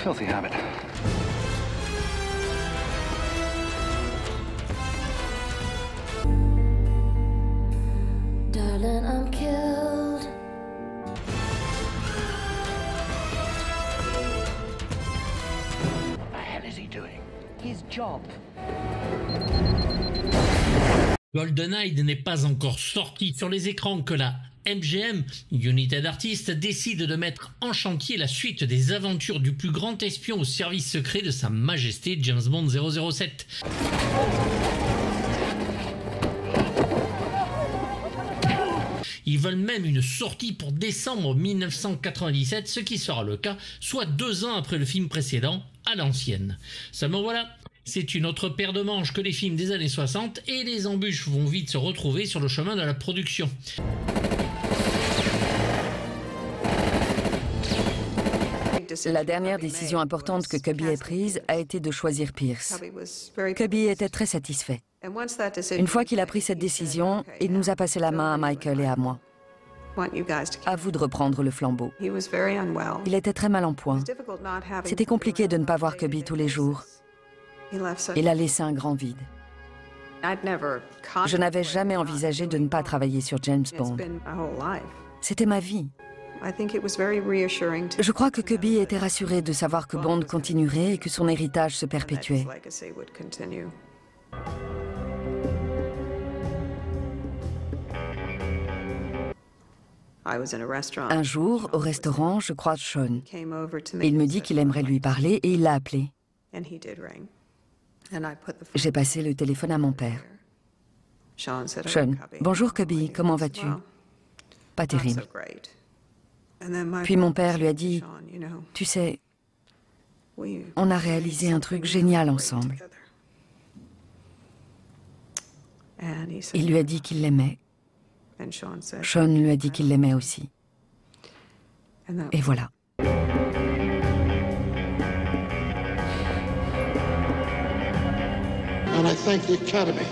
Filthy habit. Darling, I'm killed. What the hell is he doing? His job. GoldenEye n'est pas encore sorti sur les écrans que la MGM, United Artists, décide de mettre en chantier la suite des aventures du plus grand espion au service secret de Sa Majesté James Bond 007. Ils veulent même une sortie pour décembre 1997, ce qui sera le cas, soit 2 ans après le film précédent, à l'ancienne. Seulement voilà, c'est une autre paire de manches que les films des années 60 et les embûches vont vite se retrouver sur le chemin de la production. La dernière décision importante que Cubby ait prise a été de choisir Pierce. Cubby était très satisfait. Une fois qu'il a pris cette décision, il nous a passé la main à Michael et à moi. À vous de reprendre le flambeau. Il était très mal en point. C'était compliqué de ne pas voir Cubby tous les jours. Il a laissé un grand vide. Je n'avais jamais envisagé de ne pas travailler sur James Bond. C'était ma vie. Je crois que Cubby était rassuré de savoir que Bond continuerait et que son héritage se perpétuait. Un jour, au restaurant, je croise Sean. Il me dit qu'il aimerait lui parler et il l'a appelé. J'ai passé le téléphone à mon père. Sean, bonjour Cubby, comment vas-tu? Pas terrible. Puis mon père lui a dit, tu sais, on a réalisé un truc génial ensemble. Il lui a dit qu'il l'aimait. Sean lui a dit qu'il l'aimait aussi. Et voilà. And I thank the Academy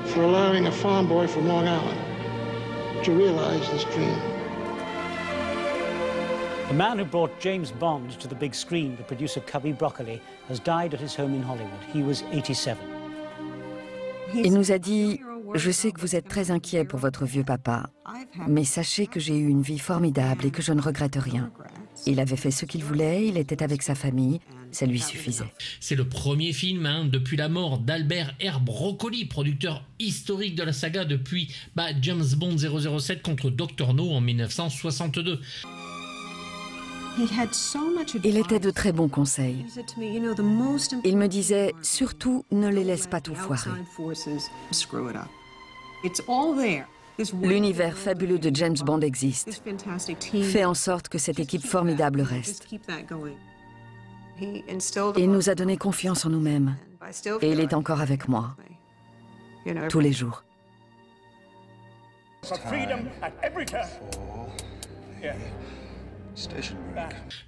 for allowing a farm boy from Long Island to realize this dream. The man who brought James Bond to the big screen, the producer Cubby Broccoli, has died at his home in Hollywood. He was 87. Il nous a dit, je sais que vous êtes très inquiet pour votre vieux papa, mais sachez que j'ai eu une vie formidable et que je ne regrette rien. Il avait fait ce qu'il voulait, il était avec sa famille, ça lui suffisait. C'est le premier film depuis la mort d'Albert R. Broccoli, producteur historique de la saga depuis James Bond 007 contre Dr. No en 1962. Il était de très bons conseils. Il me disait, surtout, ne les laisse pas tout foirer. L'univers fabuleux de James Bond existe. Fais en sorte que cette équipe formidable reste. Il nous a donné confiance en nous-mêmes. Et il est encore avec moi. Tous les jours.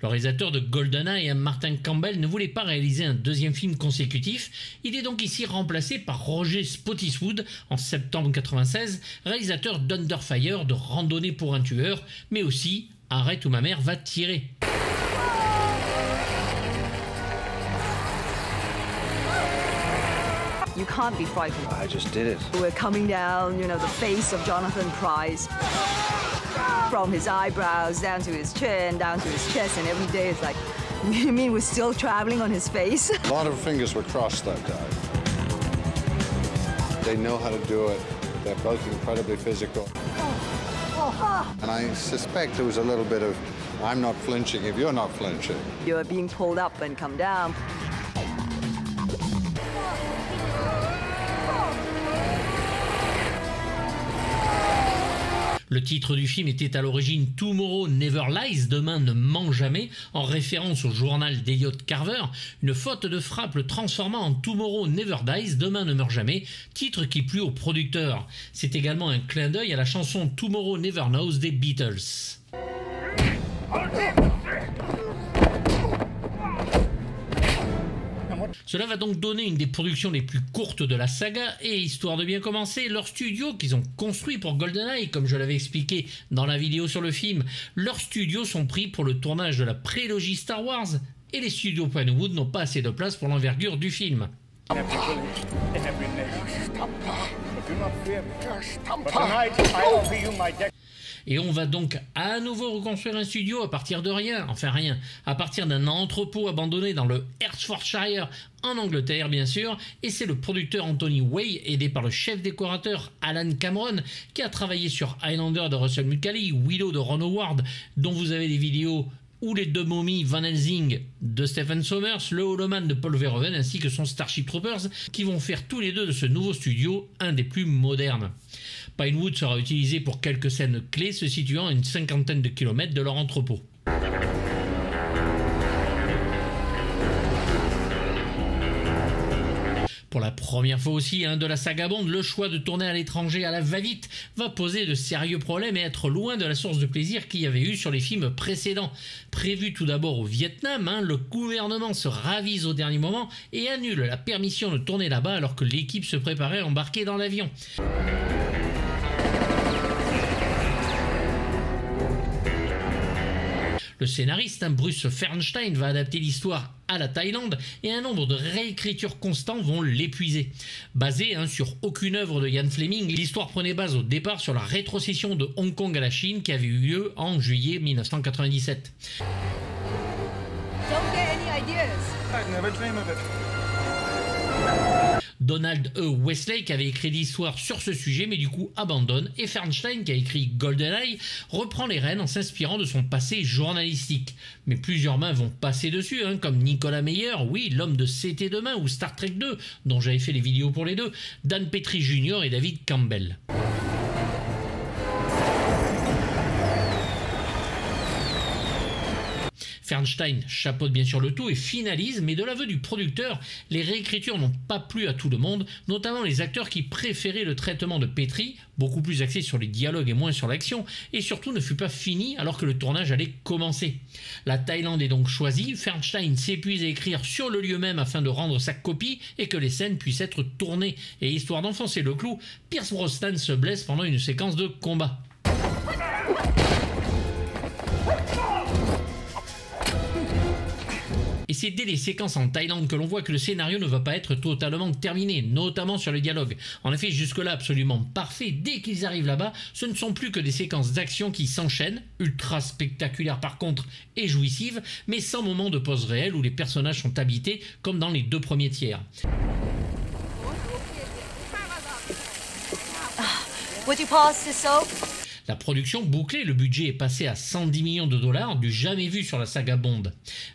Le réalisateur de GoldenEye, Martin Campbell, ne voulait pas réaliser un deuxième film consécutif. Il est donc ici remplacé par Roger Spottiswoode en septembre 1996, réalisateur d'Underfire, de Randonnée pour un tueur, mais aussi Arrête où ma mère va tirer. You can't be frightened. I just did it. We're coming down, the face of Jonathan Pryce. From his eyebrows down to his chin, down to his chest, and every day it's like, you mean we're still traveling on his face? A lot of fingers were crossed that day. They know how to do it. They're both incredibly physical. And I suspect there was a little bit of, I'm not flinching if you're not flinching. You're being pulled up and come down. Le titre du film était à l'origine Tomorrow Never Lies, Demain ne ment jamais, en référence au journal d'Elliot Carver. Une faute de frappe le transforma en Tomorrow Never Dies, Demain ne meurt jamais, titre qui plut au producteur. C'est également un clin d'œil à la chanson Tomorrow Never Knows des Beatles. Cela va donc donner une des productions les plus courtes de la saga et histoire de bien commencer, leur studio qu'ils ont construit pour GoldenEye, comme je l'avais expliqué dans la vidéo sur le film, leurs studios sont pris pour le tournage de la prélogie Star Wars et les studios Pinewood n'ont pas assez de place pour l'envergure du film. Et on va donc à nouveau reconstruire un studio à partir de rien, enfin rien, à partir d'un entrepôt abandonné dans le Hertfordshire, en Angleterre bien sûr, et c'est le producteur Anthony Way, aidé par le chef décorateur Alan Cameron, qui a travaillé sur Highlander de Russell Mulcahy, Willow de Ron Howard, dont vous avez des vidéos, ou les deux momies Van Helsing de Stephen Sommers, le Holoman de Paul Verhoeven, ainsi que son Starship Troopers, qui vont faire tous les deux de ce nouveau studio un des plus modernes. Pinewood sera utilisé pour quelques scènes clés se situant à une 50aine de kilomètres de leur entrepôt. Pour la première fois aussi de la saga Bond, le choix de tourner à l'étranger à la va-vite va poser de sérieux problèmes et être loin de la source de plaisir qu'il y avait eu sur les films précédents. Prévu tout d'abord au Vietnam, le gouvernement se ravise au dernier moment et annule la permission de tourner là-bas alors que l'équipe se préparait à embarquer dans l'avion. Le scénariste Bruce Fernstein va adapter l'histoire à la Thaïlande et un nombre de réécritures constants vont l'épuiser. Basé sur aucune œuvre de Ian Fleming, l'histoire prenait base au départ sur la rétrocession de Hong Kong à la Chine qui avait eu lieu en juillet 1997. Don't get any ideas. I'd never dream of it. Donald E. Westlake avait écrit l'histoire sur ce sujet mais du coup abandonne, et Fernstein, qui a écrit GoldenEye, reprend les rênes en s'inspirant de son passé journalistique. Mais plusieurs mains vont passer dessus, comme Nicolas Meyer, oui, l'homme de C'était demain ou Star Trek 2, dont j'avais fait les vidéos pour les deux, Dan Petrie Jr. et David Campbell. Fernstein chapeaute bien sûr le tout et finalise, mais de l'aveu du producteur, les réécritures n'ont pas plu à tout le monde, notamment les acteurs qui préféraient le traitement de Petrie, beaucoup plus axé sur les dialogues et moins sur l'action, et surtout ne fut pas fini alors que le tournage allait commencer. La Thaïlande est donc choisie, Fernstein s'épuise à écrire sur le lieu même afin de rendre sa copie et que les scènes puissent être tournées, et histoire d'enfoncer le clou, Pierce Brosnan se blesse pendant une séquence de combat. Et c'est dès les séquences en Thaïlande que l'on voit que le scénario ne va pas être totalement terminé, notamment sur le dialogue. En effet, jusque-là absolument parfait, dès qu'ils arrivent là-bas, ce ne sont plus que des séquences d'action qui s'enchaînent, ultra spectaculaires par contre et jouissives, mais sans moment de pause réelle où les personnages sont habités comme dans les deux premiers tiers. Would you pass this soap? La production bouclée, le budget est passé à 110 millions de dollars, du jamais vu sur la saga Bond.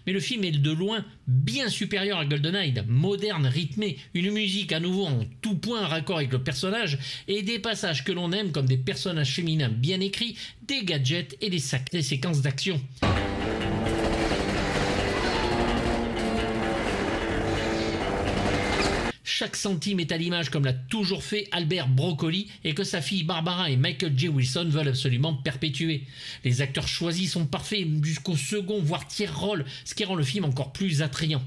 Mais le film est de loin bien supérieur à GoldenEye, moderne, rythmé, une musique à nouveau en tout point raccord avec le personnage et des passages que l'on aime comme des personnages féminins bien écrits, des gadgets et des sacrées séquences d'action. Chaque centime est à l'image comme l'a toujours fait Albert Broccoli et que sa fille Barbara et Michael J. Wilson veulent absolument perpétuer. Les acteurs choisis sont parfaits jusqu'au second voire tiers rôle, ce qui rend le film encore plus attrayant.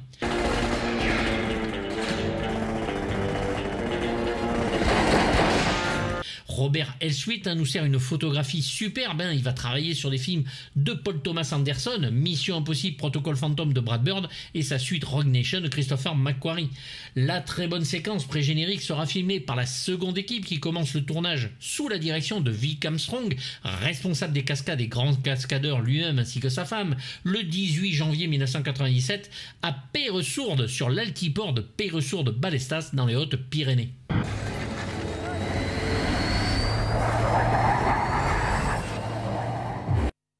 Robert Elswit nous sert une photographie superbe, il va travailler sur des films de Paul Thomas Anderson, Mission Impossible, Protocole Phantom de Brad Bird et sa suite Rogue Nation de Christopher McQuarrie. La très bonne séquence pré-générique sera filmée par la seconde équipe qui commence le tournage sous la direction de Vic Armstrong, responsable des cascades et grand cascadeur lui-même ainsi que sa femme, le 18 janvier 1997 à Peyresourde sur l'altiport de Peyresourde-Ballestas dans les Hautes-Pyrénées.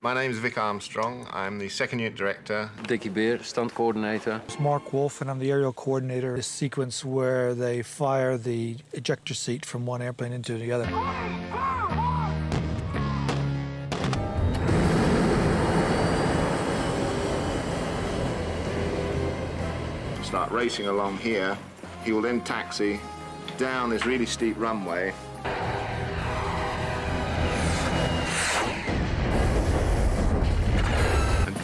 My name's Vic Armstrong. I'm the second unit director. Dickie Beard, stunt coordinator. It's Mark Wolf, and I'm the aerial coordinator. This sequence where they fire the ejector seat from one airplane into the other. Start racing along here. He will then taxi down this really steep runway.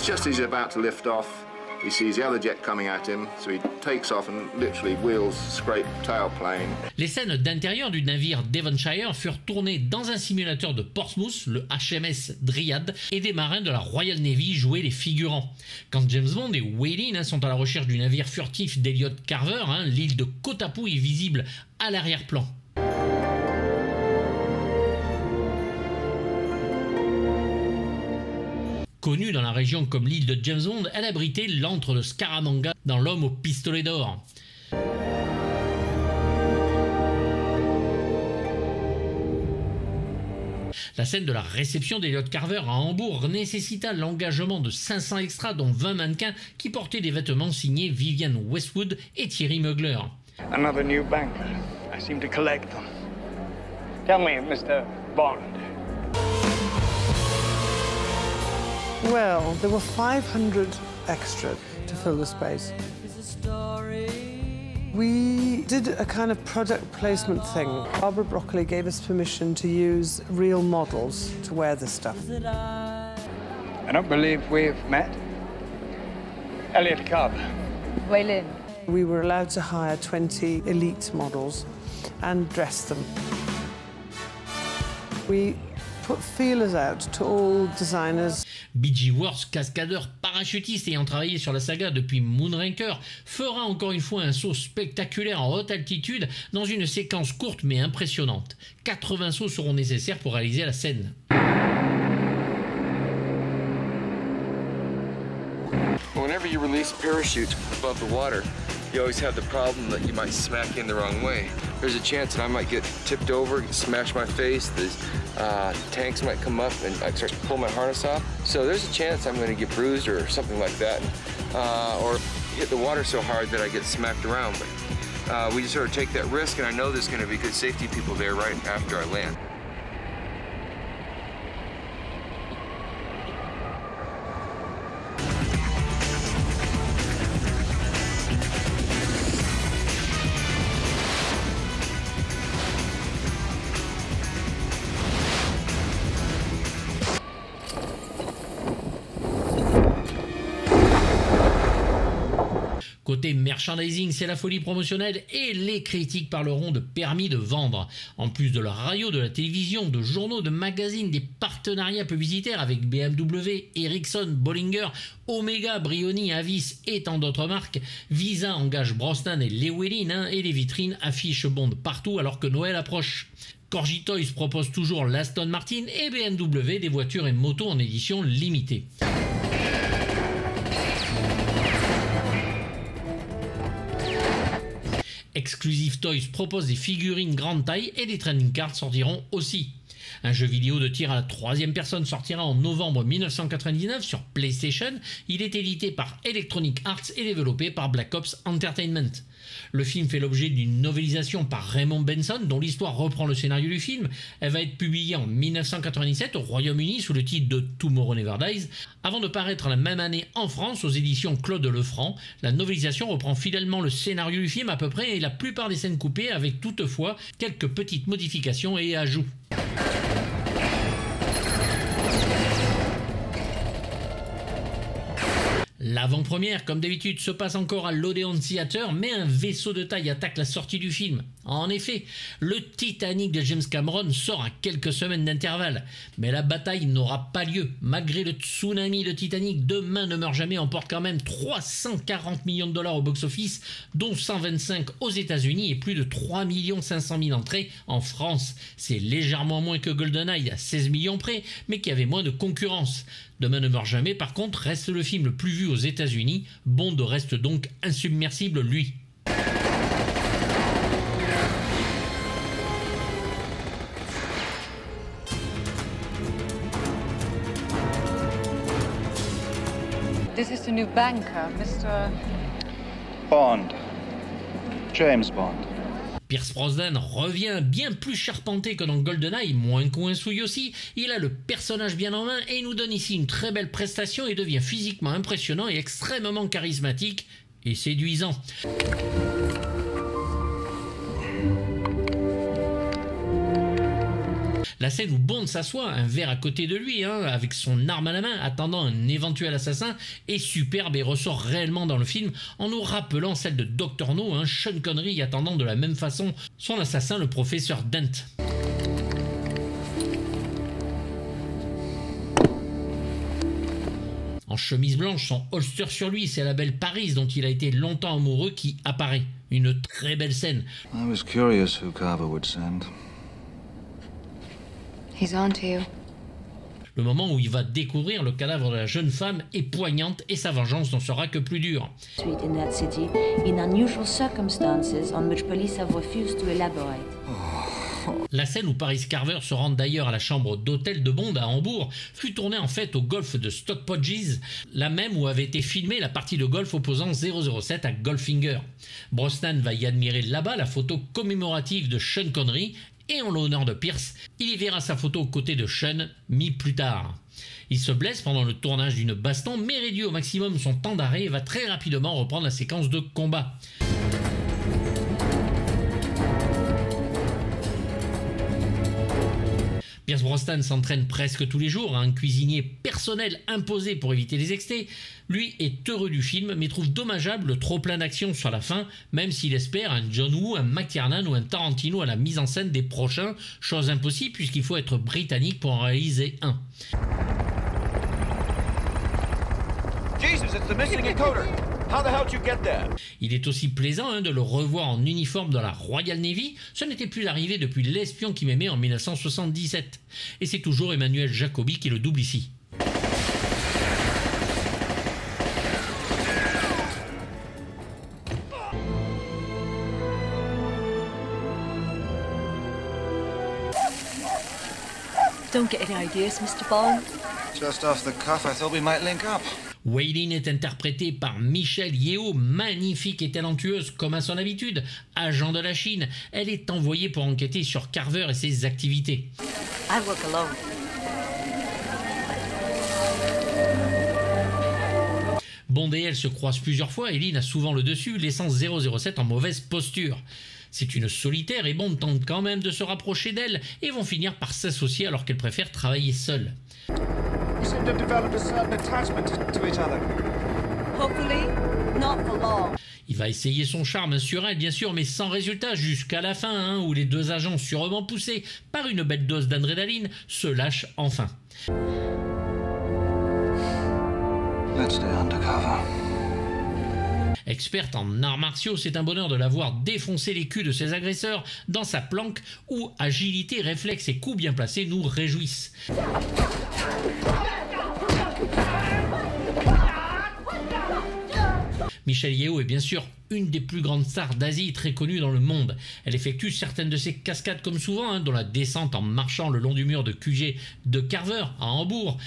Just as he's about to lift off, He sees the other jet coming at him, so he takes off and literally wheels, scrape tailplane. Les scènes d'intérieur du navire Devonshire furent tournées dans un simulateur de Portsmouth, le HMS Dryad, et des marins de la Royal Navy jouaient les figurants. Quand James Bond et Whaling sont à la recherche du navire furtif d'Elliot Carver, l'île de Kotapu est visible à l'arrière-plan. Connue dans la région comme l'île de James Bond, elle abritait l'antre de Scaramanga dans L'Homme au pistolet d'or. La scène de la réception d'Elliot Carver à Hambourg nécessita l'engagement de 500 extras, dont 20 mannequins qui portaient des vêtements signés Vivienne Westwood et Thierry Mugler. Another new banker. I seem to collect them. Tell me, Mr. Bond. Well, there were 500 extra to fill the space. We did a kind of product placement thing. Barbara Broccoli gave us permission to use real models to wear the stuff. I don't believe we've met. Elliot Carver. Whaling. We were allowed to hire 20 elite models and dress them. We put feelers out to all designers. B.G. Worth, cascadeur parachutiste ayant travaillé sur la saga depuis Moonraker, fera encore une fois un saut spectaculaire en haute altitude dans une séquence courte mais impressionnante. 80 sauts seront nécessaires pour réaliser la scène. Whenever you release parachutes above the water, you always have the problem that you might smack in the wrong way. There's a chance that I might get tipped over, smash my face, the tanks might come up and I start to pull my harness off. So there's a chance I'm going to get bruised or something like that, or hit the water so hard that I get smacked around. But we just sort of take that risk, and I know there's going to be good safety people there right after I land. Côté merchandising, c'est la folie promotionnelle et les critiques parleront de permis de vendre. En plus de la radio, de la télévision, de journaux, de magazines, des partenariats publicitaires avec BMW, Ericsson, Bollinger, Omega, Brioni, Avis et tant d'autres marques, Visa engage Brosnan et Llewellyn et les vitrines affichent Bond partout alors que Noël approche. Corgi Toys propose toujours l'Aston Martin et BMW des voitures et motos en édition limitée. Exclusive Toys propose des figurines grande taille et des trading cards sortiront aussi. Un jeu vidéo de tir à la troisième personne sortira en novembre 1999 sur PlayStation. Il est édité par Electronic Arts et développé par Black Ops Entertainment. Le film fait l'objet d'une novélisation par Raymond Benson dont l'histoire reprend le scénario du film. Elle va être publiée en 1997 au Royaume-Uni sous le titre de Tomorrow Never Dies, avant de paraître la même année en France aux éditions Claude Lefranc. La novélisation reprend fidèlement le scénario du film à peu près et la plupart des scènes coupées avec toutefois quelques petites modifications et ajouts. L'avant-première, comme d'habitude, se passe encore à l'Odeon Theatre, mais un vaisseau de taille attaque la sortie du film. En effet, le Titanic de James Cameron sort à quelques semaines d'intervalle. Mais la bataille n'aura pas lieu. Malgré le tsunami de Titanic, Demain ne meurt jamais emporte quand même 340 millions de dollars au box-office, dont 125 aux États-Unis et plus de 3 500 000 entrées en France. C'est légèrement moins que GoldenEye à 16 millions près, mais qui avait moins de concurrence. Demain ne meurt jamais, par contre, reste le film le plus vu aux États-Unis. Bond reste donc insubmersible, lui. This is the new banker, Mr. Bond. James Bond. Pierce Brosnan revient bien plus charpenté que dans GoldenEye, moins coinsouille aussi. Il a le personnage bien en main et nous donne ici une très belle prestation et devient physiquement impressionnant et extrêmement charismatique et séduisant. La scène où Bond s'assoit, un verre à côté de lui, avec son arme à la main, attendant un éventuel assassin, est superbe et ressort réellement dans le film en nous rappelant celle de Dr No, Sean Connery attendant de la même façon son assassin, le professeur Dent. En chemise blanche, son holster sur lui, c'est la belle Paris dont il a été longtemps amoureux qui apparaît. Une très belle scène. I was curious who Carver would send. He's on to you. Le moment où il va découvrir le cadavre de la jeune femme est poignante et sa vengeance n'en sera que plus dure. In that city, in unusual circumstances on which police have refused to elaborate. La scène où Paris Carver se rend d'ailleurs à la chambre d'hôtel de Bond à Hambourg fut tournée en fait au golfe de Stockpodges, la même où avait été filmée la partie de golf opposant 007 à Goldfinger. Brosnan va y admirer là-bas la photo commémorative de Sean Connery et en l'honneur de Pierce, il y verra sa photo aux côtés de Sean mis plus tard. Il se blesse pendant le tournage d'une baston mais réduit au maximum son temps d'arrêt et va très rapidement reprendre la séquence de combat. Pierce Brosnan s'entraîne presque tous les jours, un cuisinier personnel imposé pour éviter les excès. Lui est heureux du film, mais trouve dommageable le trop plein d'action sur la fin, même s'il espère un John Woo, un McTiernan ou un Tarantino à la mise en scène des prochains, chose impossible puisqu'il faut être britannique pour en réaliser un. Jesus, it's the missing encoder. How the hell did you get there? Il est aussi plaisant de le revoir en uniforme dans la Royal Navy. Ce n'était plus arrivé depuis L'espion qui m'aimait en 1977. Et c'est toujours Emmanuel Jacobi qui le double ici. Don't get any ideas, Mr. Bond. Just off the cuff, I thought we might link up. Wei Lin est interprétée par Michelle Yeoh, magnifique et talentueuse comme à son habitude. Agent de la Chine, elle est envoyée pour enquêter sur Carver et ses activités. I work alone. Bond et elle se croisent plusieurs fois et Lin a souvent le dessus, laissant 007 en mauvaise posture. C'est une solitaire et Bond tente quand même de se rapprocher d'elle et vont finir par s'associer alors qu'elle préfère travailler seule. You seem to have developed a certain attachment to each other. Hopefully, not for long. Il va essayer son charme sur elle, bien sûr, mais sans résultat, jusqu'à la fin, où les deux agents, sûrement poussés par une belle dose d'adrénaline, se lâchent enfin. Let's stay undercover. Experte en arts martiaux, c'est un bonheur de la voir défoncer les culs de ses agresseurs dans sa planque où agilité, réflexe et coups bien placés nous réjouissent. Michelle Yeoh est bien sûr une des plus grandes stars d'Asie, très connue dans le monde. Elle effectue certaines de ses cascades comme souvent, dont la descente en marchant le long du mur de QG de Carver à Hambourg.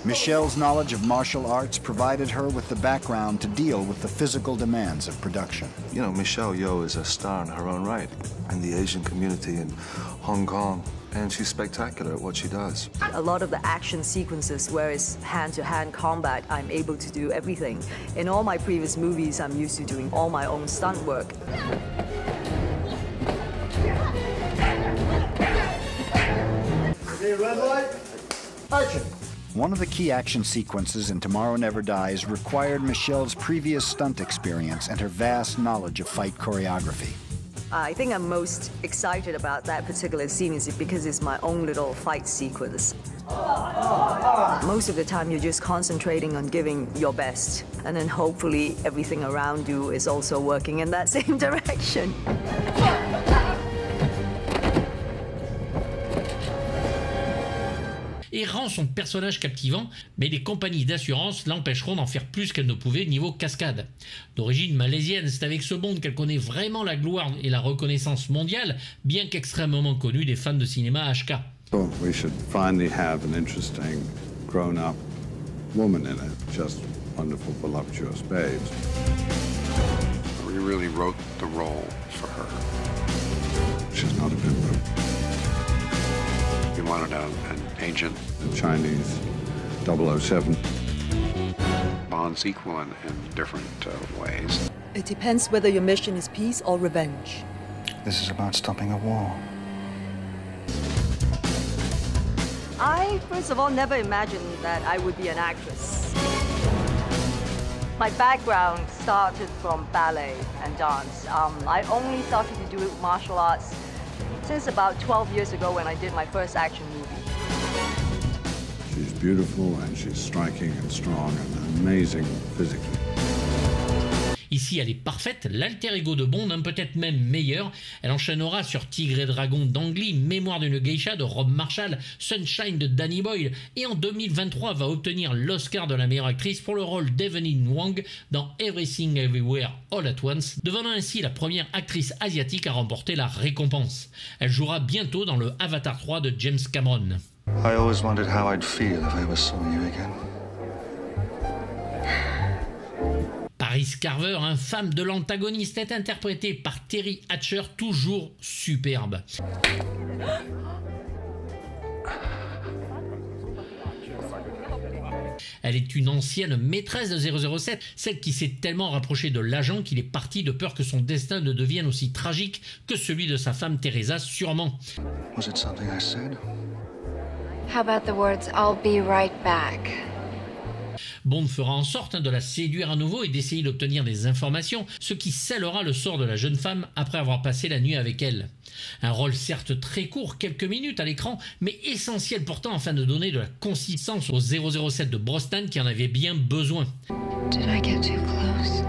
Michelle's knowledge of martial arts provided her with the background to deal with the physical demands of production. You know, Michelle Yeoh is a star in her own right in the Asian community in Hong Kong, and she's spectacular at what she does. A lot of the action sequences where it's hand-to-hand combat, I'm able to do everything. In all my previous movies, I'm used to doing all my own stunt work. Red light, action! One of the key action sequences in Tomorrow Never Dies required Michelle's previous stunt experience and her vast knowledge of fight choreography. I think I'm most excited about that particular scene is because it's my own little fight sequence. Most of the time you're just concentrating on giving your best, and then hopefully everything around you is also working in that same direction. Et rend son personnage captivant, mais les compagnies d'assurance l'empêcheront d'en faire plus qu'elle ne pouvait niveau cascade. D'origine malaisienne, c'est avec ce Bond qu'elle connaît vraiment la gloire et la reconnaissance mondiale, bien qu'extrêmement connue des fans de cinéma HK. So we should finally have an interesting, grown-up woman in it, just wonderful, voluptuous babes. We really wrote the role for her. She's not a bimbo. We wanted an agent. A Chinese 007. Bond balance equal in different ways. It depends whether your mission is peace or revenge. This is about stopping a war. I, first of all, never imagined that I would be an actress. My background started from ballet and dance. I only started to do martial arts since about 12 years ago when I did my first action movie. She's beautiful and she's striking and strong and amazing physically. Ici, elle est parfaite, l'alter ego de Bond, peut-être même meilleur. Elle enchaînera sur Tigre et Dragon d'Ang Lee, Mémoire d'une geisha de Rob Marshall, Sunshine de Danny Boyle, et en 2023 va obtenir l'Oscar de la meilleure actrice pour le rôle d'Evelyn Wang dans Everything Everywhere All at Once, devenant ainsi la première actrice asiatique à remporter la récompense. Elle jouera bientôt dans le Avatar 3 de James Cameron. I always wondered how I'd feel if I ever saw you again. Paris Carver, femme de l'antagoniste, est interprétée par Terry Hatcher, toujours superbe. Elle est une ancienne maîtresse de 007, celle qui s'est tellement rapprochée de l'agent qu'il est parti de peur que son destin ne devienne aussi tragique que celui de sa femme Teresa, sûrement. Was it something I said? How about the words, I'll be right back? Bond fera en sorte de la séduire à nouveau et d'essayer d'obtenir des informations, ce qui scellera le sort de la jeune femme après avoir passé la nuit avec elle. Un rôle certes très court, quelques minutes à l'écran, mais essentiel pourtant afin de donner de la consistance au 007 de Brosnan qui en avait bien besoin. Did I get too close?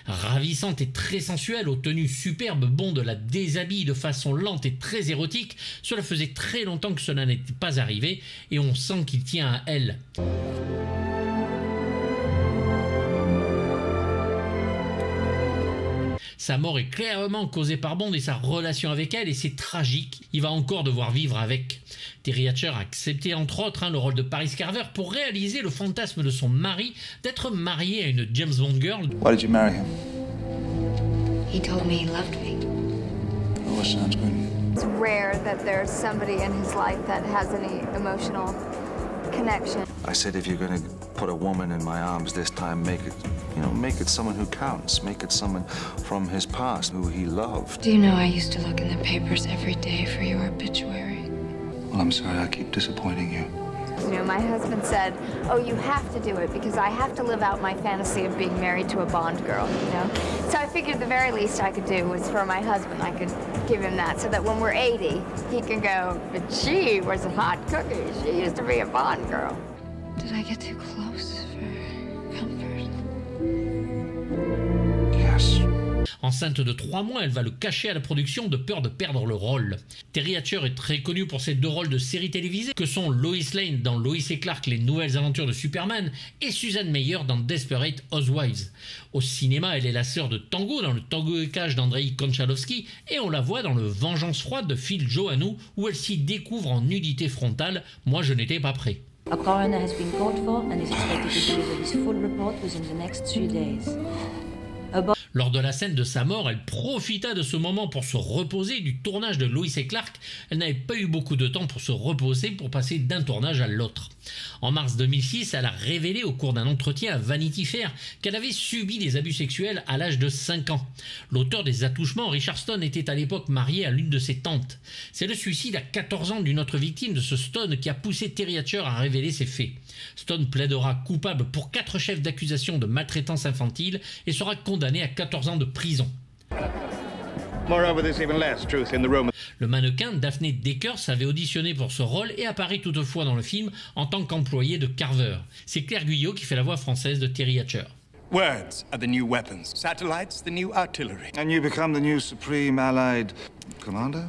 Ravissante et très sensuelle, aux tenues superbes, Bond la déshabille de façon lente et très érotique. Cela faisait très longtemps que cela n'était pas arrivé et on sent qu'il tient à elle. Sa mort est clairement causée par Bond et sa relation avec elle, et c'est tragique. Il va encore devoir vivre avec. Terry Hatcher a accepté entre autres le rôle de Paris Carver pour réaliser le fantasme de son mari d'être marié à une James Bond girl. Why did you marry him? He told me he loved me. Oh, sounds good. It's rare that there's somebody in his life that has any emotional connection. I said if you're going to put a woman in my arms this time, make it someone who counts. Make it someone from his past who he loved. Do you know I used to look in the papers every day for your obituary? Well, I'm sorry I keep disappointing you. You know, my husband said, oh, you have to do it because I have to live out my fantasy of being married to a Bond girl, you know? So I figured the very least I could do was for my husband, I could give him that so that when we're 80, he can go, but she was a hot cookie. She used to be a Bond girl. Did I get too close for comfort? Yes. Enceinte de 3 mois, elle va le cacher à la production de peur de perdre le rôle. Terry Hatcher est très connue pour ses 2 rôles de séries télévisées que sont Lois Lane dans Lois et Clark, les nouvelles aventures de Superman, et Susan Meyer dans Desperate Housewives. Au cinéma, elle est la sœur de Tango dans le Tango et Cash d'Andrei Konchalovsky, et on la voit dans le Vengeance froide de Phil Joannou où elle s'y découvre en nudité frontale. Moi, je n'étais pas prêt. A coroner has been called for and is expected to deliver his full report within the next 3 days. Lors de la scène de sa mort, elle profita de ce moment pour se reposer du tournage de Lois et Clark. Elle n'avait pas eu beaucoup de temps pour se reposer pour passer d'un tournage à l'autre. En mars 2006, elle a révélé au cours d'un entretien à Vanity Fair qu'elle avait subi des abus sexuels à l'âge de 5 ans. L'auteur des attouchements, Richard Stone, était à l'époque marié à l'une de ses tantes. C'est le suicide à 14 ans d'une autre victime de ce Stone qui a poussé Terry Hatcher à révéler ces faits. Stone plaidera coupable pour 4 chefs d'accusation de maltraitance infantile et sera condamné à 14 ans de prison. Le mannequin Daphne Deckers avait auditionné pour ce rôle et apparaît toutefois dans le film en tant qu'employé de Carver. C'est Claire Guyot qui fait la voix française de Terry Hatcher. Words are the new weapons. Satellites, the new artillery. And you become the new Supreme Allied Commander?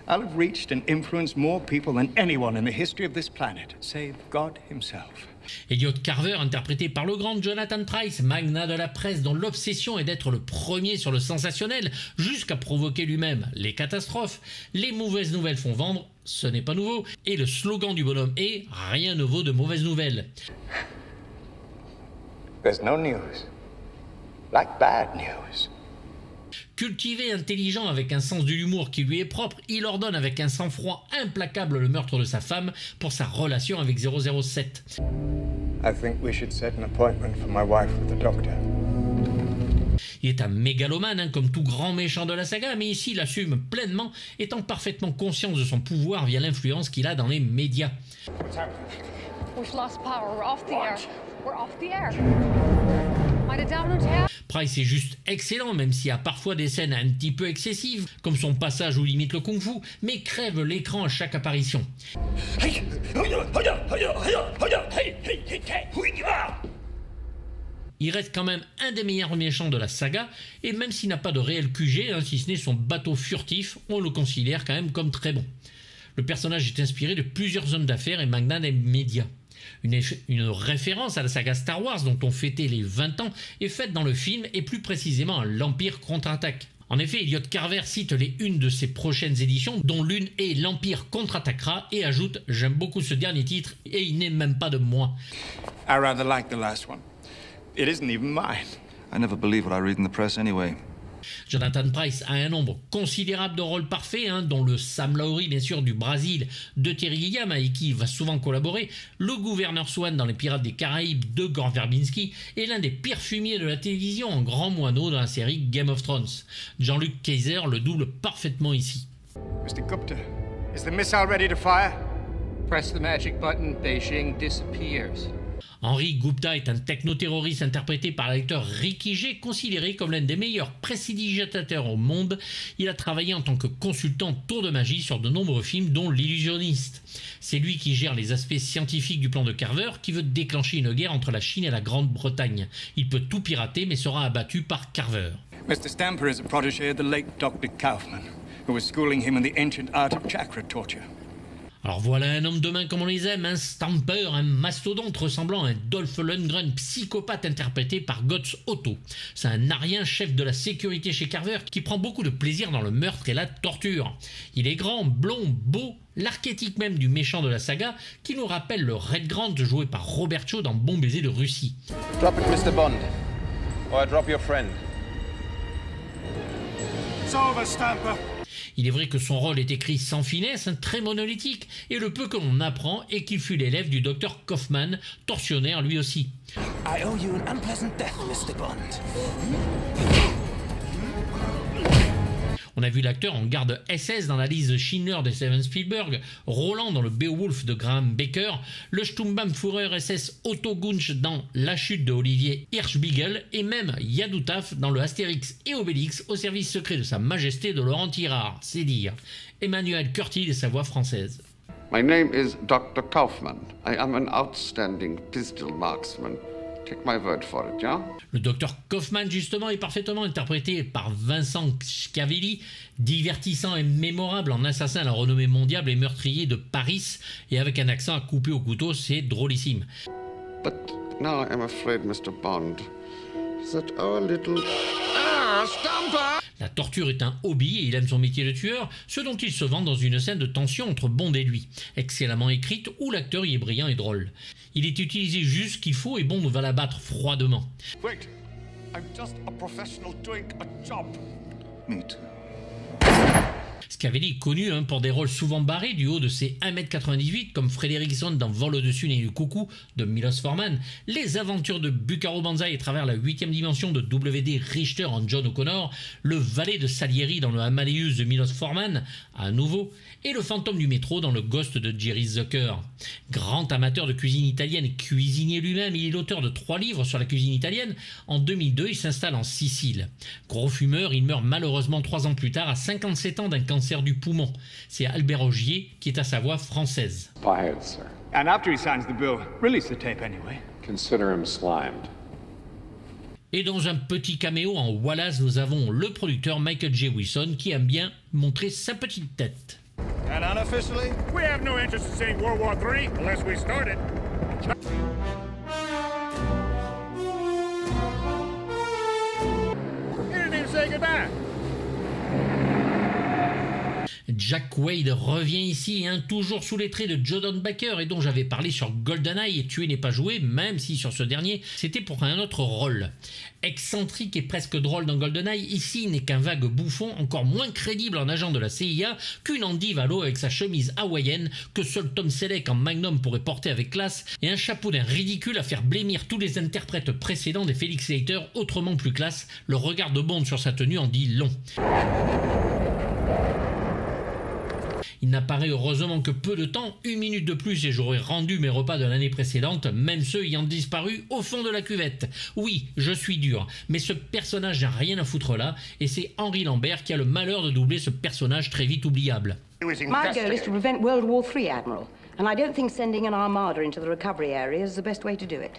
I'll have reached and influenced more people than anyone in the history of this planet, save God himself. Elliot Carver, interprété par le grand Jonathan Pryce, magnat de la presse dont l'obsession est d'être le premier sur le sensationnel, jusqu'à provoquer lui-même les catastrophes. Les mauvaises nouvelles font vendre, ce n'est pas nouveau, et le slogan du bonhomme est « Rien ne vaut de mauvaises nouvelles ». There's no news like bad news. Cultivé, intelligent, avec un sens de l'humour qui lui est propre, il ordonne avec un sang-froid implacable le meurtre de sa femme pour sa relation avec 007. I think we should set an appointment for my wife with the doctor. Il est un mégalomane, hein, comme tout grand méchant de la saga, mais ici il assume pleinement, étant parfaitement conscient de son pouvoir via l'influence qu'il a dans les médias. We've lost power. We're off the air. We're off the air. Might have downed our tab. Price est juste excellent, même s'il y a parfois des scènes un petit peu excessives, comme son passage où limite le kung-fu, mais crève l'écran à chaque apparition. Il reste quand même un des meilleurs méchants de la saga, et même s'il n'a pas de réel QG, hein, si ce n'est son bateau furtif, on le considère quand même comme très bon. Le personnage est inspiré de plusieurs hommes d'affaires et magnats des médias. Une référence à la saga Star Wars dont on fêtait les 20 ans est faite dans le film et plus précisément à l'Empire contre-attaque. En effet, Elliot Carver cite les unes de ses prochaines éditions, dont l'une est l'Empire contre-attaquera, et ajoute « J'aime beaucoup ce dernier titre et il n'est même pas de moi ». I rather like the last one. It isn't even mine. I never believe what I read in the press anyway. Jonathan Pryce a un nombre considérable de rôles parfaits, hein, dont le Sam Lowry, bien sûr, du Brésil, de Terry Gilliam, avec qui il va souvent collaborer, le gouverneur Swan dans Les Pirates des Caraïbes de Gore Verbinski, et l'un des pires fumiers de la télévision en grand moineau dans la série Game of Thrones. Jean-Luc Kaiser le double parfaitement ici. Mr. Gupta, is the missile ready to fire? Press the magic button, Beijing disappears. Henry Gupta est un technoterroriste interprété par l'acteur Ricky Jay, considéré comme l'un des meilleurs prestidigitateurs au monde. Il a travaillé en tant que consultant tour de magie sur de nombreux films, dont L'Illusionniste. C'est lui qui gère les aspects scientifiques du plan de Carver, qui veut déclencher une guerre entre la Chine et la Grande-Bretagne. Il peut tout pirater, mais sera abattu par Carver. Mr. Stamper is a protégé of the late Dr. Kaufman, who was schooling him in the ancient art of chakra torture. Alors voilà un homme de main comme on les aime, un Stamper, un mastodonte ressemblant à un Dolph Lundgren psychopathe interprété par Götz Otto. C'est un arien chef de la sécurité chez Carver qui prend beaucoup de plaisir dans le meurtre et la torture. Il est grand, blond, beau, l'archétype même du méchant de la saga qui nous rappelle le Red Grant joué par Robert Shaw dans Bon baiser de Russie. Drop it, Mr. Bond, or I drop your friend. It's over, Stamper. Il est vrai que son rôle est écrit sans finesse, très monolithique, et le peu que l'on apprend est qu'il fut l'élève du docteur Kaufman, tortionnaire lui aussi. I owe you an unpleasant death, Mr. Bond. On a vu l'acteur en garde SS dans la liste de Schindler de Steven Spielberg, Roland dans le Beowulf de Graham Baker, le Sturmbannführer SS Otto Gunsch dans La chute de Olivier Hirschbiegel et même Yadoutaf dans le Astérix et Obélix au service secret de Sa Majesté de Laurent Tirard, c'est dire. Emmanuel Curtil et sa voix française. My name is Dr. Kaufman. I am an outstanding pistol marksman. Take my word for it, yeah? Le docteur Kaufman, justement, est parfaitement interprété par Vincent Schiavelli, divertissant et mémorable en assassin à la renommée mondiale et meurtrier de Paris, et avec un accent à couper au couteau, c'est drôlissime. But now I'm afraid, Mr. Bond, that our little... Ah, Stamper! La torture est un hobby et il aime son métier de tueur, ce dont il se vante dans une scène de tension entre Bond et lui, excellemment écrite où l'acteur y est brillant et drôle. Il est utilisé juste ce qu'il faut et Bond va l'abattre froidement. Wait, I'm just a professional doing a job. Me too. Schiavelli est connu pour des rôles souvent barrés du haut de ses 1m98 comme Frederickson dans Vol au-dessus du coucou de Milos Forman, Les aventures de Bucaro Banzai à travers la 8e dimension de W.D. Richter en John O'Connor, le valet de Salieri dans le Amadeus de Milos Forman, à nouveau, et le fantôme du métro dans le Ghost de Jerry Zucker. Grand amateur de cuisine italienne et cuisinier lui-même, il est l'auteur de 3 livres sur la cuisine italienne. En 2002, il s'installe en Sicile. Gros fumeur, il meurt malheureusement 3 ans plus tard à 57 ans d'un cancer du poumon. C'est Albert Augier qui est à sa voix française. Fired, sir. And after he signs the bill, release the tape anyway. Consider him slimed. Et dans un petit caméo en Wallace, nous avons le producteur Michael J. Wilson qui aime bien montrer sa petite tête. And unofficially, we have no interest in seeing World War III unless we start it. He didn't even say goodbye. Jack Wade revient ici, toujours sous les traits de Jodon Baker et dont j'avais parlé sur GoldenEye et Tuer n'est pas joué, même si sur ce dernier, c'était pour un autre rôle. Excentrique et presque drôle dans GoldenEye, ici il n'est qu'un vague bouffon, encore moins crédible en agent de la CIA qu'une Andy Valo avec sa chemise hawaïenne que seul Tom Selleck en Magnum pourrait porter avec classe et un chapeau d'un ridicule à faire blêmir tous les interprètes précédents des Felix Leiter autrement plus classe. Le regard de Bond sur sa tenue en dit long. Il n'apparaît heureusement que peu de temps, 1 minute de plus et j'aurais rendu mes repas de l'année précédente, même ceux ayant disparu au fond de la cuvette. Oui, je suis dur, mais ce personnage n'a rien à foutre là, et c'est Henry Lambert qui a le malheur de doubler ce personnage très vite oubliable. My goal is to prevent World War III, Admiral. And I don't think sending an armada into the recovery area is the best way to do it.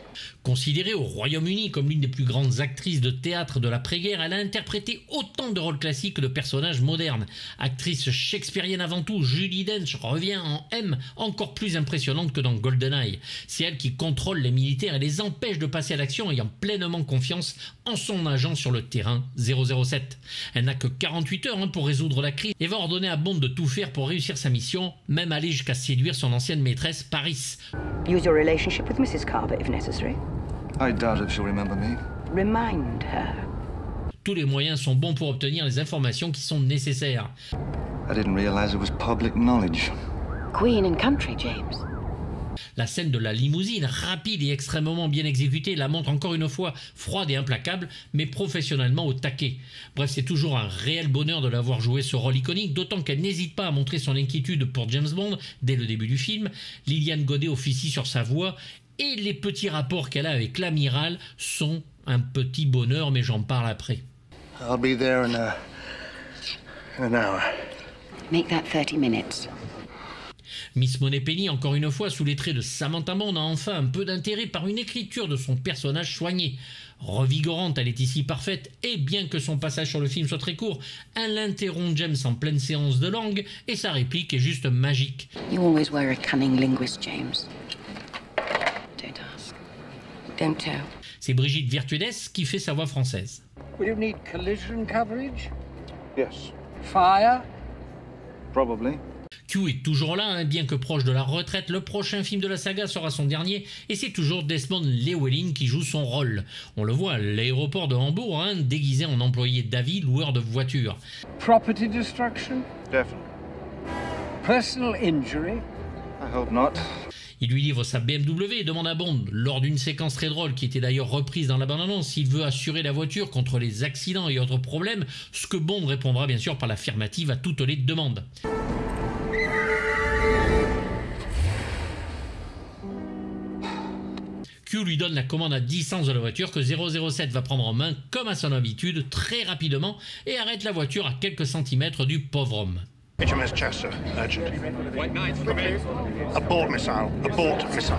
Considérée au Royaume-Uni comme l'une des plus grandes actrices de théâtre de l'après-guerre, elle a interprété autant de rôles classiques que de personnages modernes. Actrice shakespearienne avant tout, Judi Dench revient en M, encore plus impressionnante que dans GoldenEye. C'est elle qui contrôle les militaires et les empêche de passer à l'action, ayant pleinement confiance en son agent sur le terrain, 007. Elle n'a que 48 heures pour résoudre la crise et va ordonner à Bond de tout faire pour réussir sa mission, même aller jusqu'à séduire son ancienne maîtresse Paris. Use your relationship with Mrs. Carver if necessary. I doubt if she'll remember me. Remind her. Tous les moyens sont bons pour obtenir les informations qui sont nécessaires. I didn't realize it was public knowledge. Queen and country, James. La scène de la limousine, rapide et extrêmement bien exécutée, la montre encore une fois froide et implacable, mais professionnellement au taquet. Bref, c'est toujours un réel bonheur de l'avoir joué ce rôle iconique, d'autant qu'elle n'hésite pas à montrer son inquiétude pour James Bond dès le début du film. Liliane Godet officie sur sa voix, et les petits rapports qu'elle a avec l'amiral sont un petit bonheur, mais j'en parle après. I'll be there in an hour. Make that 30 minutes. Miss Moneypenny, encore une fois, sous les traits de Samantha Bond, a enfin un peu d'intérêt par une écriture de son personnage soigné. Revigorante, elle est ici parfaite, et bien que son passage sur le film soit très court, elle interrompt James en pleine séance de langue, et sa réplique est juste magique. You always were a cunning linguist, James. Don't ask. Don't tell. C'est Brigitte Virtudes qui fait sa voix française. Will you need collision coverage? Yes. Fire? Probably. Q est toujours là, bien que proche de la retraite, le prochain film de la saga sera son dernier, et c'est toujours Desmond Llewellyn qui joue son rôle. On le voit à l'aéroport de Hambourg, déguisé en employé d'avis, loueur de voitures. Property destruction? Definitely. Personal injury? I hope not. Il lui livre sa BMW et demande à Bond, lors d'une séquence très drôle qui était d'ailleurs reprise dans la bande-annonce, s'il veut assurer la voiture contre les accidents et autres problèmes, ce que Bond répondra bien sûr par l'affirmative à toutes les demandes. Q lui donne la commande à distance de la voiture que 007 va prendre en main comme à son habitude très rapidement et arrête la voiture à quelques centimètres du pauvre homme. HMS Chester, urgent. White Knight, come in. Abort missile, abort missile.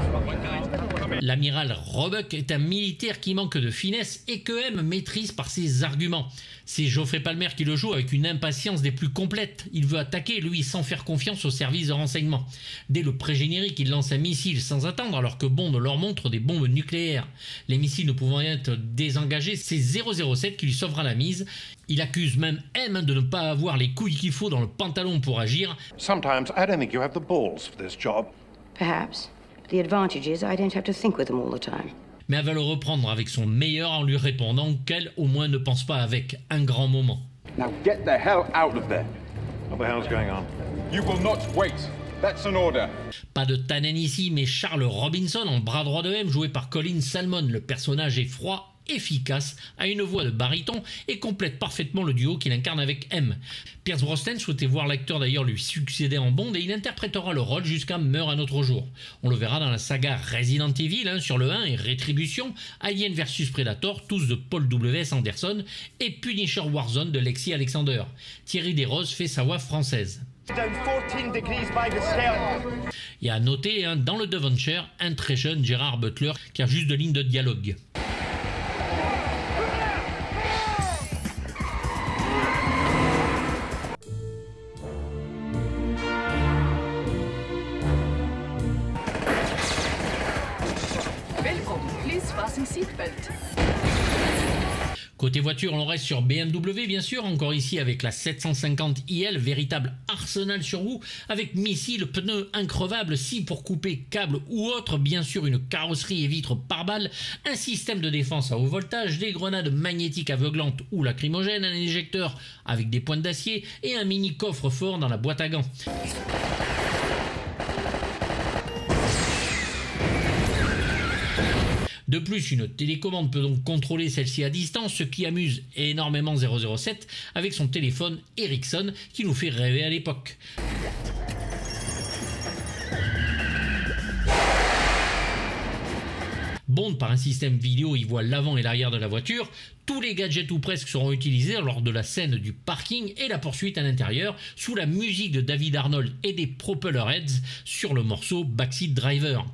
L'amiral Roebuck est un militaire qui manque de finesse et que M maîtrise par ses arguments. C'est Geoffrey Palmer qui le joue avec une impatience des plus complètes. Il veut attaquer, lui, sans faire confiance aux services de renseignement. Dès le pré-générique, il lance un missile sans attendre alors que Bond leur montre des bombes nucléaires. Les missiles ne pouvant être désengagés, c'est 007 qui lui sauvera la mise. Il accuse même M de ne pas avoir les couilles qu'il faut dans le pantalon pour agir. Sometimes I don't think you have the balls for this job. Perhaps. The advantage is I don't have to think with them all the time. Mais elle va le reprendre avec son meilleur en lui répondant qu'elle, au moins, ne pense pas avec un grand moment. Now get the hell out of there. What the hell's going on? You will not wait. That's an order. Pas de Tannen ici, mais Charles Robinson en bras droit de M, joué par Colin Salmon. Le personnage est froid, efficace, a une voix de baryton et complète parfaitement le duo qu'il incarne avec M. Pierce Brosnan souhaitait voir l'acteur d'ailleurs lui succéder en Bond et il interprétera le rôle jusqu'à Meurt un autre jour. On le verra dans la saga Resident Evil sur le 1 et Rétribution, Alien vs Predator, tous de Paul W.S. Anderson et Punisher Warzone de Lexi Alexander. Thierry Desroses fait sa voix française. Et à noter dans le Devonshire, un très jeune Gérard Butler qui a juste de lignes de dialogue. Côté voiture, on reste sur BMW bien sûr, encore ici avec la 750 IL, véritable arsenal sur roue, avec missiles, pneus increvables, scies pour couper câbles ou autre, bien sûr une carrosserie et vitres par balle, un système de défense à haut voltage, des grenades magnétiques aveuglantes ou lacrymogènes, un éjecteur avec des pointes d'acier et un mini coffre-fort dans la boîte à gants. De plus, une télécommande peut donc contrôler celle-ci à distance, ce qui amuse énormément 007 avec son téléphone Ericsson qui nous fait rêver à l'époque. Bond, par un système vidéo, y voit l'avant et l'arrière de la voiture. Tous les gadgets ou presque seront utilisés lors de la scène du parking et la poursuite à l'intérieur sous la musique de David Arnold et des Propellerheads sur le morceau Backseat Driver.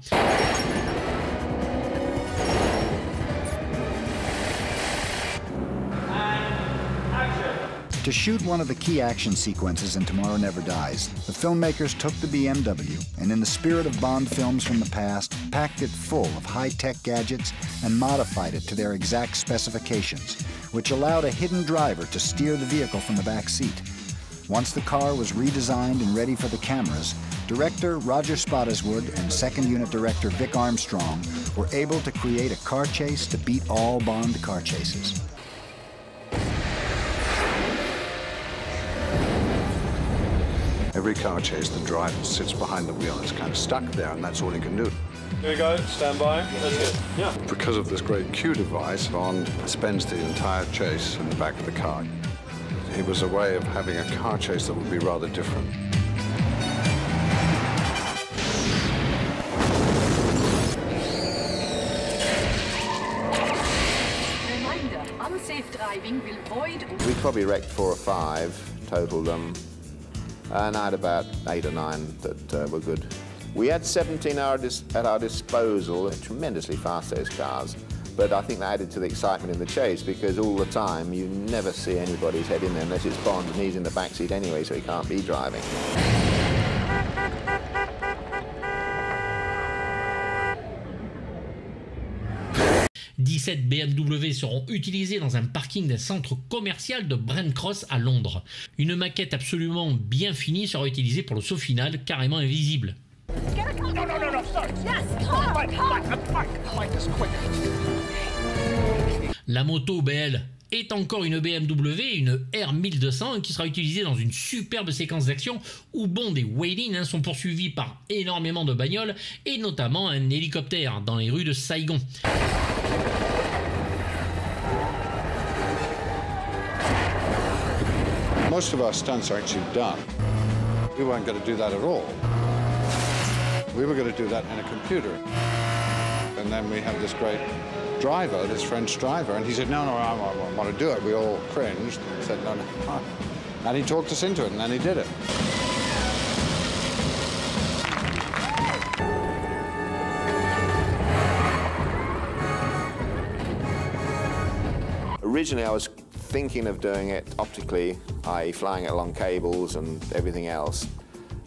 To shoot one of the key action sequences in Tomorrow Never Dies, the filmmakers took the BMW and, in the spirit of Bond films from the past, packed it full of high-tech gadgets and modified it to their exact specifications, which allowed a hidden driver to steer the vehicle from the back seat. Once the car was redesigned and ready for the cameras, director Roger Spottiswoode and second unit director Vic Armstrong were able to create a car chase to beat all Bond car chases. Every car chase, the driver sits behind the wheel and is kind of stuck there, and that's all he can do. Here we go, stand by. That's good. Yeah. Because of this great Q device, Bond spends the entire chase in the back of the car. It was a way of having a car chase that would be rather different. Reminder, unsafe driving will void... We probably wrecked 4 or 5, totaled them. And I had about 8 or 9 that were good. We had 17 at our disposal, tremendously fast, those cars. But I think that added to the excitement in the chase because all the time you never see anybody's head in there unless it's Bond and he's in the backseat anyway, so he can't be driving. 17 BMW seront utilisés dans un parking d'un centre commercial de Brent Cross à Londres. Une maquette absolument bien finie sera utilisée pour le saut final, carrément invisible. La moto BL est encore une BMW, une R1200 qui sera utilisée dans une superbe séquence d'action où Bond et Wei-Lin sont poursuivis par énormément de bagnoles et notamment un hélicoptère dans les rues de Saigon. Most of our stunts are actually done. We weren't going to do that at all. We were going to do that in a computer. And then we have this great driver, this French driver, and he said, no, I want to do it. We all cringed and said, no. And he talked us into it, and then he did it. Originally, I was thinking of doing it optically, i.e. flying it along cables and everything else.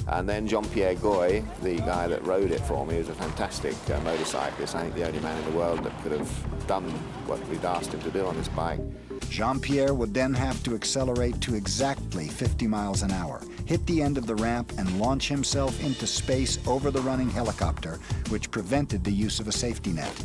And then Jean-Pierre Goy, the guy that rode it for me, is a fantastic motorcyclist. I think the only man in the world that could have done what we'd asked him to do on this bike. Jean-Pierre would then have to accelerate to exactly 50 miles an hour, hit the end of the ramp, and launch himself into space over the running helicopter, which prevented the use of a safety net.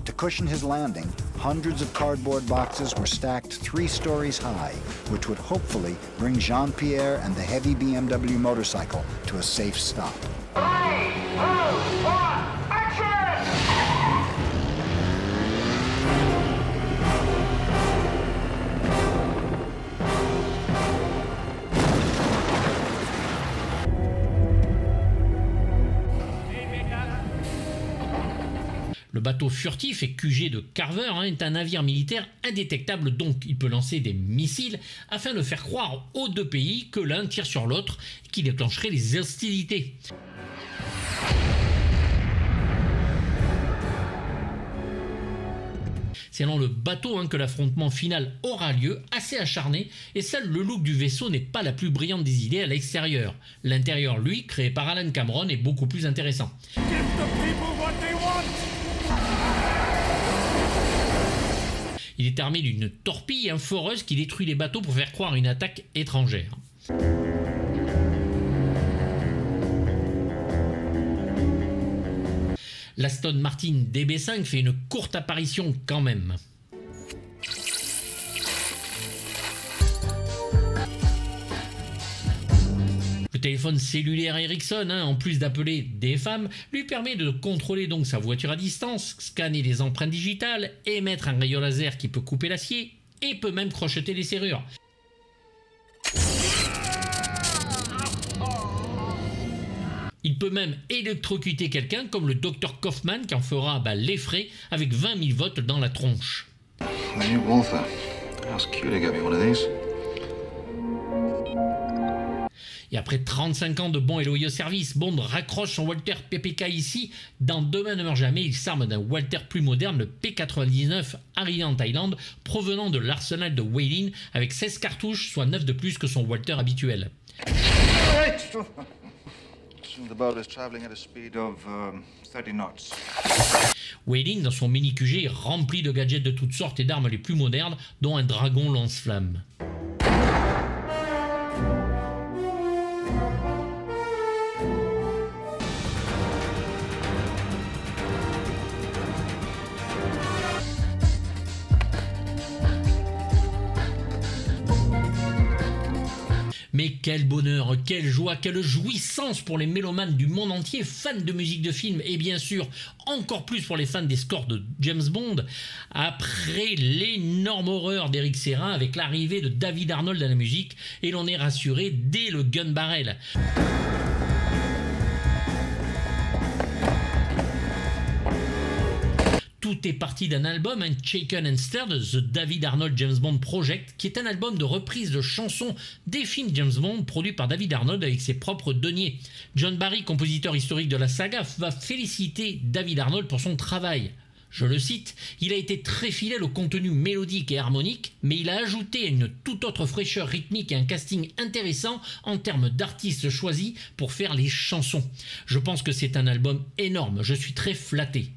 To cushion his landing, hundreds of cardboard boxes were stacked 3 stories high, which would hopefully bring Jean-Pierre and the heavy BMW motorcycle to a safe stop. 3, 2, 1, action! Le bateau furtif et QG de Carver est un navire militaire indétectable, donc il peut lancer des missiles afin de faire croire aux deux pays que l'un tire sur l'autre et qui déclencherait les hostilités. C'est dans le bateau que l'affrontement final aura lieu, assez acharné, et seul le look du vaisseau n'est pas la plus brillante des idées à l'extérieur. L'intérieur, lui, créé par Alan Cameron, est beaucoup plus intéressant. Il est armé d'une torpille foreuse qui détruit les bateaux pour faire croire à une attaque étrangère. L'Aston Martin DB5 fait une courte apparition quand même. Le téléphone cellulaire Ericsson, en plus d'appeler des femmes, lui permet de contrôler donc sa voiture à distance, scanner les empreintes digitales, émettre un rayon laser qui peut couper l'acier et peut même crocheter les serrures. Il peut même électrocuter quelqu'un comme le Dr Kaufman qui en fera les frais avec 20 000 volts dans la tronche. Et après 35 ans de bons et loyaux services, Bond raccroche son Walter PPK ici. Dans Demain ne meurt jamais, il s'arme d'un Walter plus moderne, le P99 arrivé en Thaïlande, provenant de l'arsenal de Weilin, avec 16 cartouches, soit 9 de plus que son Walter habituel. The boat is traveling at a speed of 30 knots. Weilin, dans son mini QG, est rempli de gadgets de toutes sortes et d'armes les plus modernes, dont un dragon lance-flamme. Mais quel bonheur, quelle joie, quelle jouissance pour les mélomanes du monde entier, fans de musique de film et bien sûr encore plus pour les fans des scores de James Bond. Après l'énorme horreur d'Eric Serra avec l'arrivée de David Arnold à la musique, et l'on est rassuré dès le gun barrel. Tout est parti d'un album, Shaken and Stirred, The David Arnold James Bond Project, qui est un album de reprise de chansons des films James Bond produits par David Arnold avec ses propres deniers. John Barry, compositeur historique de la saga, va féliciter David Arnold pour son travail. Je le cite, « Il a été très fidèle au contenu mélodique et harmonique, mais il a ajouté une toute autre fraîcheur rythmique et un casting intéressant en termes d'artistes choisis pour faire les chansons. Je pense que c'est un album énorme, je suis très flatté. »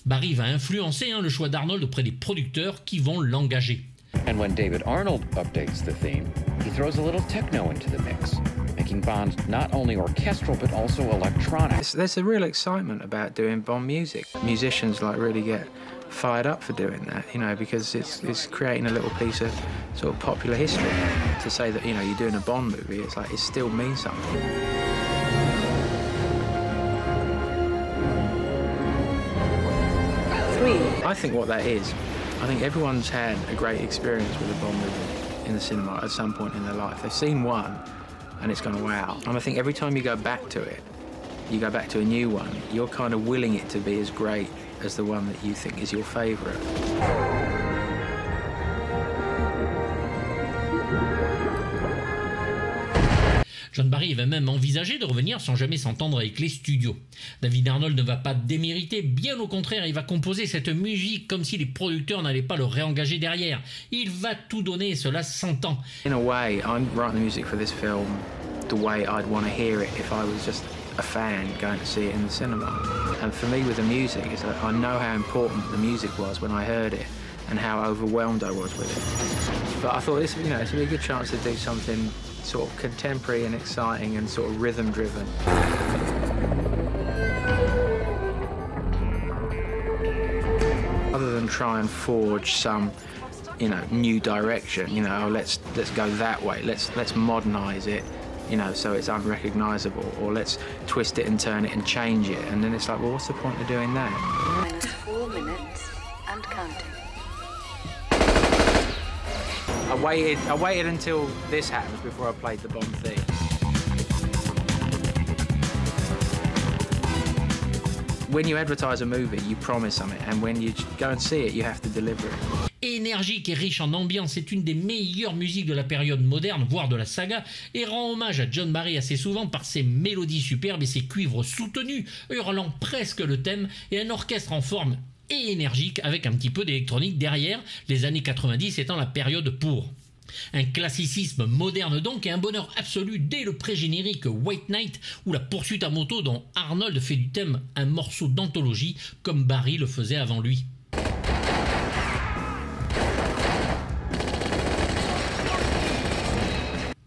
Barry va influencer le choix d'Arnold auprès des producteurs qui vont l'engager. And when David Arnold updates the theme, he throws a little techno into the mix, making Bond not only orchestral but also electronic. There's a real excitement about doing Bond music. Musicians really get fired up for doing that, because it's creating a little piece of sort of popular history. To say that you're doing a Bond movie, it's like it still means something. I think what that is, I think everyone's had a great experience with a Bond movie in the cinema at some point in their life. They've seen one and it's gone wow. And I think every time you go back to it, you go back to a new one, you're kind of willing it to be as great as the one that you think is your favourite. John Barry va même envisager de revenir sans jamais s'entendre avec les studios. David Arnold ne va pas démériter, bien au contraire, il va composer cette musique comme si les producteurs n'allaient pas le réengager derrière. Il va tout donner et cela s'entend. In a way, I'm writing the music for this film the way I'd want to hear it if I was just a fan going to see it in the cinema. And for me with the music, it's like I know how important the music was when I heard it and how overwhelmed I was with it. But I thought this, it's a really good chance to do something sort of contemporary and exciting and sort of rhythm driven. Other than try and forge some, new direction, let's go that way, let's modernize it, so it's unrecognizable, or let's twist it and turn it and change it, and then it's like, well, what's the point of doing that? -4 minutes and counting. I waited until this happens before I played the Bond theme. When you advertise a movie, you promise something, and when you go and see it, you have to deliver it. Énergique et riche en ambiance, c'est une des meilleures musiques de la période moderne, voire de la saga, et rend hommage à John Barry assez souvent par ses mélodies superbes et ses cuivres soutenus, hurlant presque le thème, et un orchestre en forme et énergique avec un petit peu d'électronique derrière, les années 90 étant la période pour. Un classicisme moderne donc et un bonheur absolu dès le pré-générique White Knight ou la poursuite à moto dont Arnold fait du thème un morceau d'anthologie comme Barry le faisait avant lui.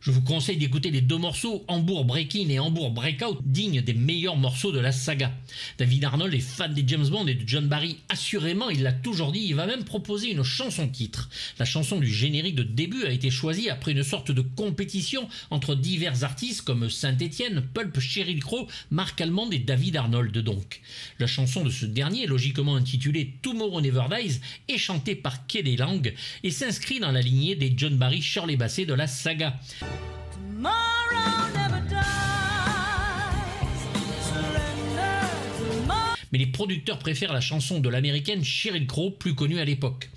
Je vous conseille d'écouter les deux morceaux, Hamburg Break-In et Hamburg Breakout, dignes des meilleurs morceaux de la saga. David Arnold est fan des James Bond et de John Barry, assurément, il l'a toujours dit, il va même proposer une chanson-titre. La chanson du générique de début a été choisie après une sorte de compétition entre divers artistes comme Saint-Étienne, Pulp, Sheryl Crow, Marc Almond et David Arnold donc. La chanson de ce dernier, logiquement intitulée Tomorrow Never Dies, est chantée par Kelly Lang et s'inscrit dans la lignée des John Barry, Shirley Bassey de la saga. Mais les producteurs préfèrent la chanson de l'américaine Sheryl Crow, plus connue à l'époque.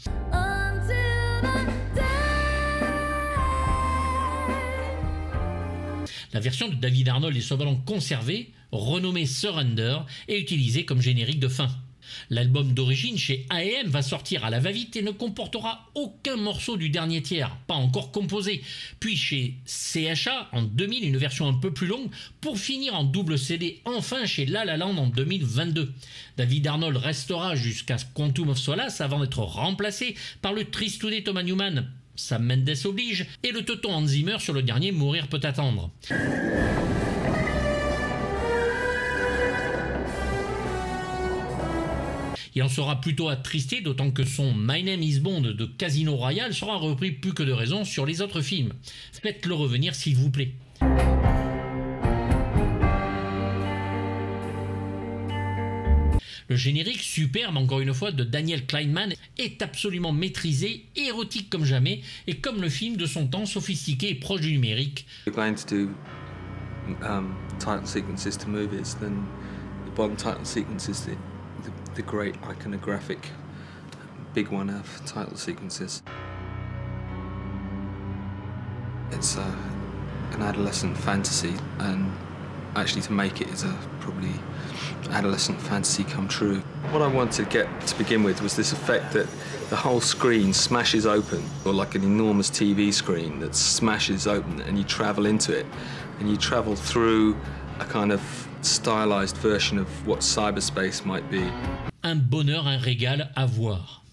La version de David Arnold est cependant conservée, renommée Surrender et utilisée comme générique de fin. L'album d'origine chez A&M va sortir à la va-vite et ne comportera aucun morceau du dernier tiers, pas encore composé. Puis chez CHA en 2000, une version un peu plus longue, pour finir en double CD enfin chez La La Land en 2022. David Arnold restera jusqu'à Quantum of Solace avant d'être remplacé par le tristouné Thomas Newman, Sam Mendes oblige, et le teuton Hans Zimmer sur le dernier Mourir peut attendre. Il en sera plutôt attristé, d'autant que son My Name is Bond de Casino Royale sera repris plus que de raison sur les autres films. Faites-le revenir s'il vous plaît. Le générique superbe, encore une fois, de Daniel Kleinman est absolument maîtrisé, érotique comme jamais, et comme le film de son temps, sophistiqué et proche du numérique. We're going to do title sequences to movies, then the Bond title sequence is the great iconographic big one of title sequences. It's an adolescent fantasy, and actually to make it is probably adolescent fantasy come true. What I wanted to get to begin with was this effect that the whole screen smashes open, or like an enormous TV screen that smashes open, and you travel into it, and you travel through a kind of stylized version of what cyberspace might be. Un bonheur, un régal à voir.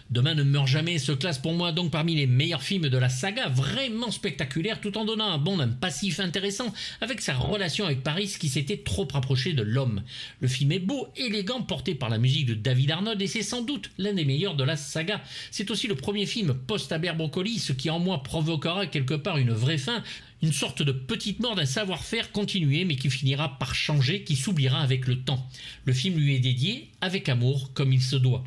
Demain ne meurt jamais se classe pour moi donc parmi les meilleurs films de la saga, vraiment spectaculaire tout en donnant à Bond un passif intéressant avec sa relation avec Paris qui s'était trop rapproché de l'homme. Le film est beau, élégant, porté par la musique de David Arnold et c'est sans doute l'un des meilleurs de la saga. C'est aussi le premier film post-Aber Broccoli, ce qui en moi provoquera quelque part une vraie fin, une sorte de petite mort d'un savoir-faire continué mais qui finira par changer, qui s'oubliera avec le temps. Le film lui est dédié avec amour comme il se doit.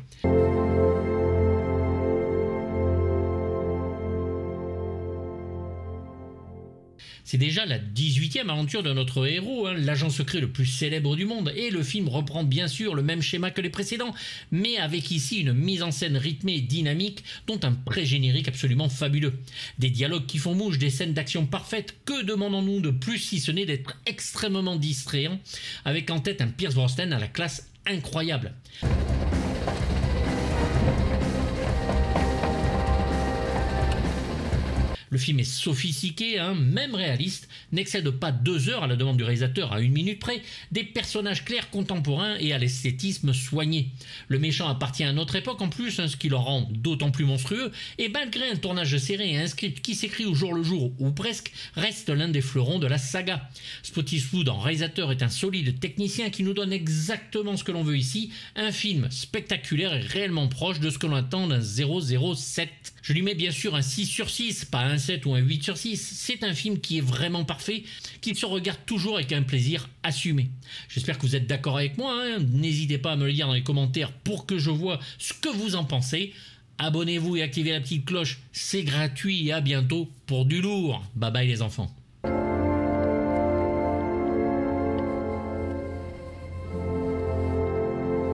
C'est déjà la 18e aventure de notre héros, l'agent secret le plus célèbre du monde, et le film reprend bien sûr le même schéma que les précédents, mais avec ici une mise en scène rythmée et dynamique, dont un pré-générique absolument fabuleux. Des dialogues qui font mouche, des scènes d'action parfaites, que demandons-nous de plus si ce n'est d'être extrêmement distrayant, avec en tête un Pierce Brosnan à la classe incroyable. Le film est sophistiqué, même réaliste, n'excède pas 2 heures à la demande du réalisateur à 1 minute près, des personnages clairs contemporains et à l'esthétisme soigné. Le méchant appartient à notre époque en plus, ce qui le rend d'autant plus monstrueux, et malgré un tournage serré et un script qui s'écrit au jour le jour, ou presque, reste l'un des fleurons de la saga. Spottiswoode en réalisateur est un solide technicien qui nous donne exactement ce que l'on veut ici, un film spectaculaire et réellement proche de ce que l'on attend d'un 007. Je lui mets bien sûr un 6 sur 6, pas un 7 ou un 8 sur 6, c'est un film qui est vraiment parfait, qui se regarde toujours avec un plaisir assumé. J'espère que vous êtes d'accord avec moi, n'hésitez pas à me le dire dans les commentaires pour que je vois ce que vous en pensez. Abonnez-vous et activez la petite cloche, c'est gratuit et à bientôt pour du lourd. Bye bye les enfants.